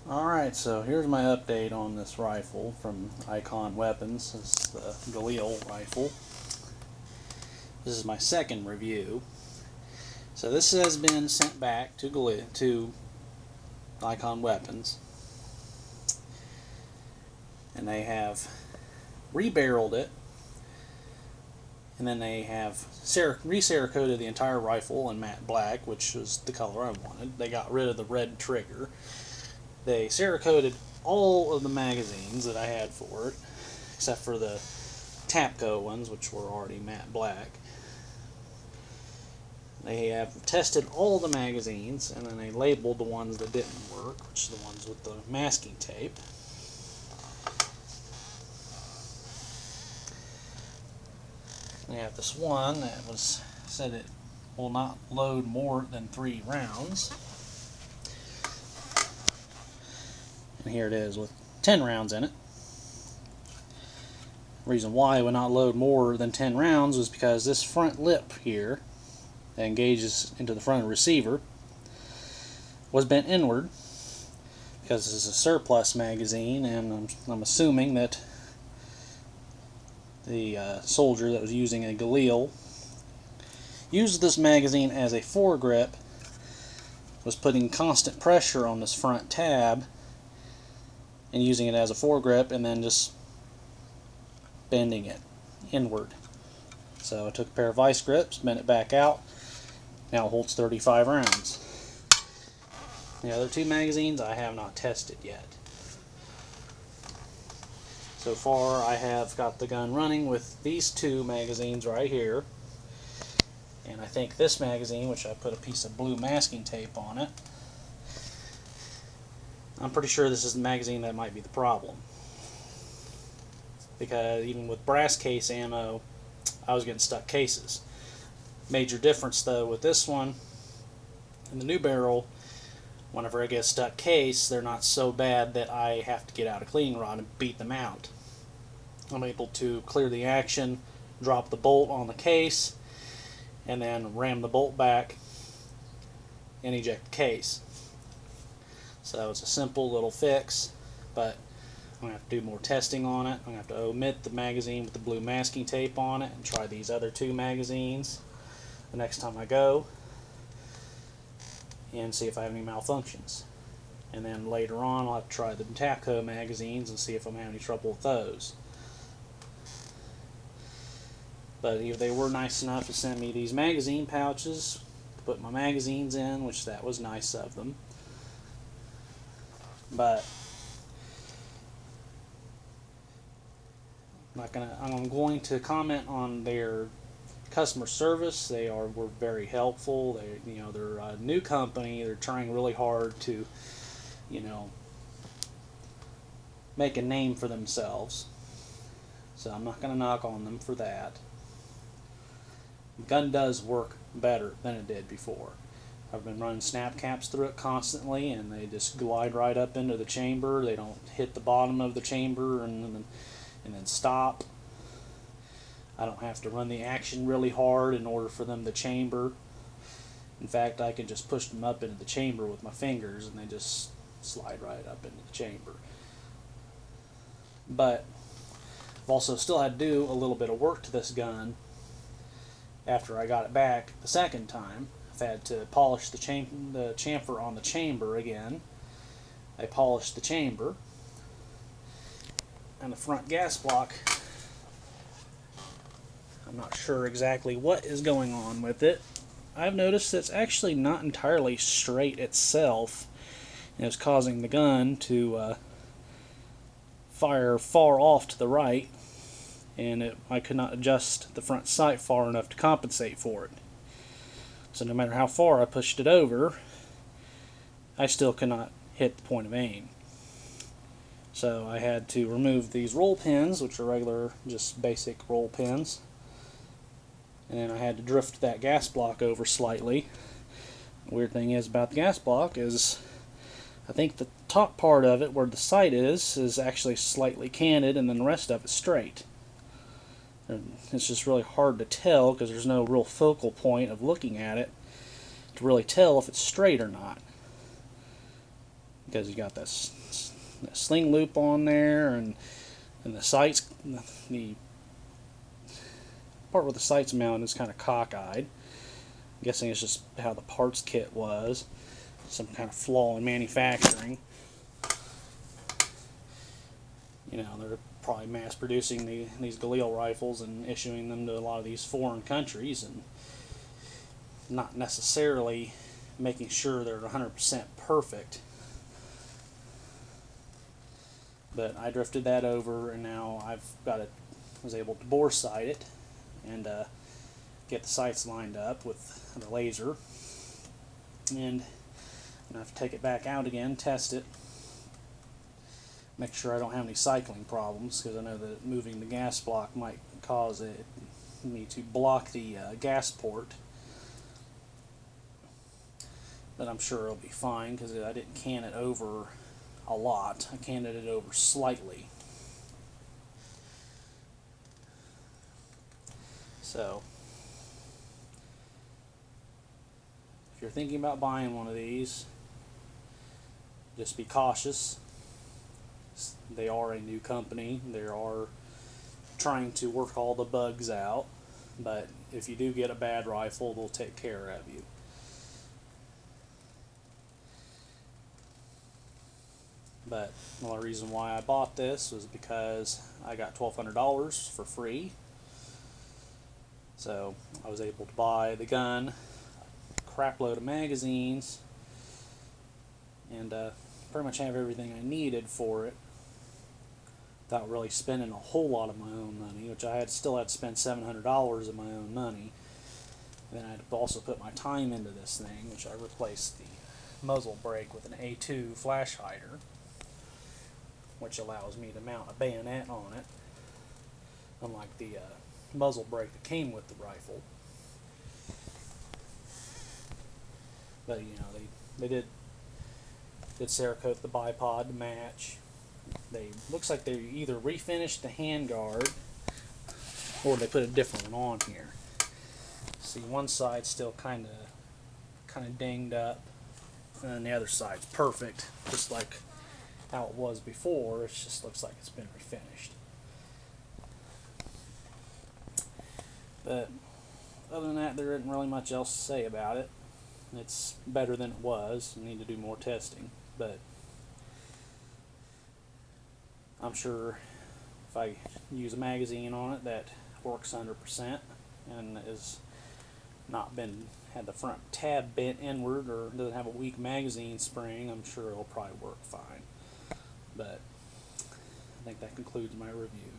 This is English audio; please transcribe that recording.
Alright, so here's my update on this rifle from Ikon Weapons. This is the Galil rifle. This is my second review. So this has been sent back to Ikon Weapons. And they have rebarreled it. And then they have re-cerakoted the entire rifle in matte black, which was the color I wanted. They got rid of the red trigger. They cerakoted all of the magazines that I had for it, except for the Tapco ones, which were already matte black. They have tested all the magazines, and then they labeled the ones that didn't work, which are the ones with the masking tape. They have this one that said it will not load more than 3 rounds. And here it is with 10 rounds in it. The reason why it would not load more than 10 rounds was because this front lip here that engages into the front of the receiver was bent inward, because this is a surplus magazine, and I'm assuming that the soldier that was using a Galil used this magazine as a foregrip, was putting constant pressure on this front tab and using it as a foregrip, and then just bending it inward. So I took a pair of vice grips, bent it back out. Now it holds 35 rounds. The other 2 magazines I have not tested yet. So far I have got the gun running with these 2 magazines right here. And I think this magazine, which I put a piece of blue masking tape on it, I'm pretty sure this is the magazine that might be the problem. Because even with brass case ammo, I was getting stuck cases. Major difference though with this one and the new barrel, whenever I get a stuck case, they're not so bad that I have to get out a cleaning rod and beat them out. I'm able to clear the action, drop the bolt on the case, and then ram the bolt back and eject the case. So it's a simple little fix, but I'm going to have to do more testing on it. I'm going to have to omit the magazine with the blue masking tape on it and try these other 2 magazines the next time I go and see if I have any malfunctions. And then later on I'll have to try the Tapco magazines and see if I'm having any trouble with those. But they were nice enough to send me these magazine pouches to put my magazines in, which that was nice of them. But I'm going to comment on their customer service. They were very helpful. They're a new company. They're trying really hard to, make a name for themselves. So I'm not going to knock on them for that. The gun does work better than it did before. I've been running snap caps through it constantly, and they just glide right up into the chamber. They don't hit the bottom of the chamber and then stop. I don't have to run the action really hard in order for them to chamber. In fact, I can just push them up into the chamber with my fingers, and they just slide right up into the chamber. But I've also still had to do a little bit of work to this gun after I got it back the second time. I've had to polish the chamfer on the chamber again. I polished the chamber, and the front gas block, I'm not sure exactly what is going on with it. I've noticed it's actually not entirely straight itself, and it's causing the gun to fire far off to the right, and I could not adjust the front sight far enough to compensate for it. So no matter how far I pushed it over, I still could not hit the point of aim. So I had to remove these roll pins, which are regular, just basic roll pins, and then I had to drift that gas block over slightly. The weird thing is about the gas block is I think the top part of it, where the sight is actually slightly canted, and then the rest of it's straight. And it's just really hard to tell because there's no real focal point of looking at it to really tell if it's straight or not. because you got this sling loop on there, and the sights, the part where the sights mounted is kind of cockeyed. I'm guessing it's just how the parts kit was, some kind of flaw in manufacturing. You know, they're probably mass producing these Galil rifles and issuing them to a lot of these foreign countries, and not necessarily making sure they're 100% perfect. But I drifted that over, and now I've got it, was able to bore sight it and get the sights lined up with the laser, and I have to take it back out again, test it, make sure I don't have any cycling problems, because I know that moving the gas block might cause me to block the gas port. But I'm sure it'll be fine, because I didn't can it over a lot. I canned it over slightly. So, if you're thinking about buying one of these, just be cautious. They are a new company. They are trying to work all the bugs out. But if you do get a bad rifle, they'll take care of you. But the only reason why I bought this was because I got $1,200 for free. So I was able to buy the gun, a crap load of magazines, and pretty much have everything I needed for it without really spending a whole lot of my own money, which I still had to spend $700 of my own money. And then I had to also put my time into this thing, which I replaced the muzzle brake with an A2 flash hider, which allows me to mount a bayonet on it, unlike the muzzle brake that came with the rifle. But you know, they did Cerakote the bipod to match. Looks like they either refinished the handguard or they put a different one on here. See, one side's still kind of dinged up, and then the other side's perfect, just like how it was before. It just looks like it's been refinished. But other than that, there isn't really much else to say about it. It's better than it was. I need to do more testing, but I'm sure if I use a magazine on it that works 100% and has not had the front tab bent inward or doesn't have a weak magazine spring, I'm sure it'll probably work fine. But I think that concludes my review.